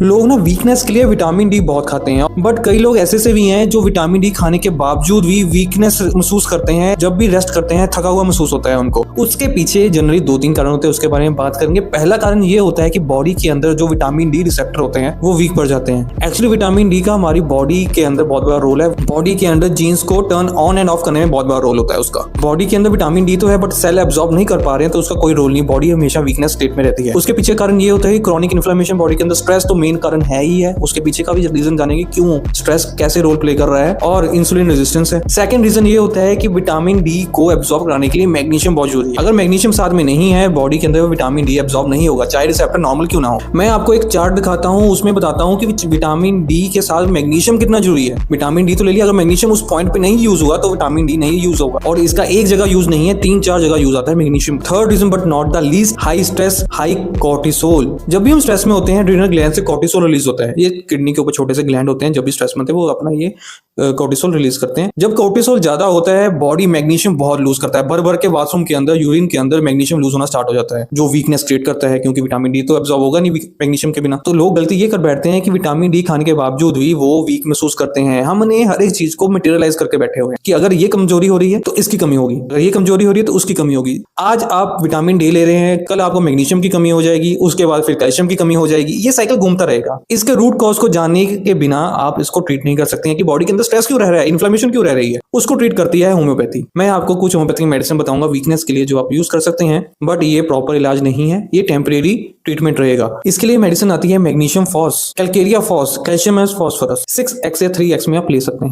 लोग ना वीकनेस के लिए विटामिन डी बहुत खाते हैं, बट कई लोग ऐसे भी हैं जो विटामिन डी खाने के बावजूद भी वीकनेस महसूस करते हैं। जब भी रेस्ट करते हैं थका हुआ महसूस होता है उनको। उसके पीछे जनरली 2-3 कारण होते हैं, उसके बारे में बात करेंगे। पहला कारण ये होता है कि बॉडी के अंदर जो विटामिन डी रिसेप्टर होते हैं वो वीक पड़ जाते हैं। एक्चुअली विटामिन डी का हमारी बॉडी के अंदर बहुत बड़ा रोल है। बॉडी के अंदर जीन्स को टर्न ऑन एंड ऑफ करने में बहुत बड़ा रोल होता है उसका। बॉडी के अंदर विटामिन डी तो है बट सेल एब्जॉर्ब नहीं कर पा रहे हैं तो उसका कोई रोल नहीं, बॉडी हमेशा वीकनेस स्टेट में रहती है। उसके पीछे कारण ये होता है क्रॉनिक इन्फ्लेमेशन बॉडी के अंदर। स्ट्रेस तो मेन कारण है ही है, उसके पीछे का भी रीजन जानेंगे क्यों स्ट्रेस कैसे रोल प्ले कर रहा है, और इंसुलिन रेजिस्टेंस है। सेकंड रीजन ये होता है कि विटामिन डी को एब्जॉर्ब कराने के लिए मैग्नीशियम बहुत जरूरी है। अगर मैग्नीशियम साथ में नहीं है बॉडी के अंदर विटामिन डी एब्जॉर्ब नहीं होगा, चाहे रिसेप्टर नॉर्मल क्यों ना हो। मैं आपको एक चार्ट दिखाता हूं, उसमें बताता हूं कि विटामिन डी के साथ मैग्नीशियम कितना जरूरी है। विटामिन डी तो ले लिया, अगर मैग्नीशियम उस पॉइंट पे नहीं यूज हुआ तो विटामिन डी नहीं यूज होगा, और इसका एक जगह यूज नहीं है, 3-4 जगह यूज आता है magnesium. Third reason but not the least, high stress high cortisol. जब भी हम स्ट्रेस में होते हैं एड्रेनल ग्लैंड से कॉर्टिसोल रिलीज होता है। ये किडनी के ऊपर छोटे से ग्लैंड होते हैं, जब भी स्ट्रेस में होते हैं वो अपना ये कॉर्टिसोल रिलीज करते हैं। जब कॉर्टिसोल ज्यादा होता है बॉडी मैग्नीशियम बहुत लूज करता है। भर भर के बाथरूम के अंदर यूरिन के अंदर मैग्नीशियम लूज होना स्टार्ट हो जाता है, जो वीकनेस क्रिएट करता है, क्योंकि विटामिन डी तो एब्जॉर्ब होगा नहीं मैग्नीशियम के बिना। तो लोग गलती ये कर बैठते हैं कि विटामिन डी खाने के बावजूद भी वो वीक महसूस करते हैं। हमने हर एक चीज को मटेरियलाइज करके बैठे हुए हैं कि अगर ये कमजोरी हो रही है तो इसकी कमी होगी, अगर ये कमजोरी हो रही है तो उसकी कमी होगी। आज आप विटामिन डी ले रहे हैं, कल आपको मैग्नीशियम की कमी हो जाएगी, उसके बाद फिर कैल्शियम की कमी हो जाएगी। ये साइकिल घूमता रहेगा। इसके रूट कॉज को जानने के बिना आप इसको ट्रीट नहीं कर सकते हैं कि बॉडी के अंदर स्ट्रेस क्यों रह रहा है, इन्फ्लेमेशन क्यों रह रही है। उसको ट्रीट करती है होम्योपैथी। मैं आपको कुछ होम्योपैथिक मेडिसिन बताऊंगा वीकनेस के लिए जो आप यूज कर सकते हैं, बट ये प्रॉपर इलाज नहीं है, ये टेम्परेरी ट्रीटमेंट रहेगा। इसके लिए मेडिसिन आती है magnesium phos, calcarea phos, calcium phosphorus 6x या 3x में आप ले सकते हैं।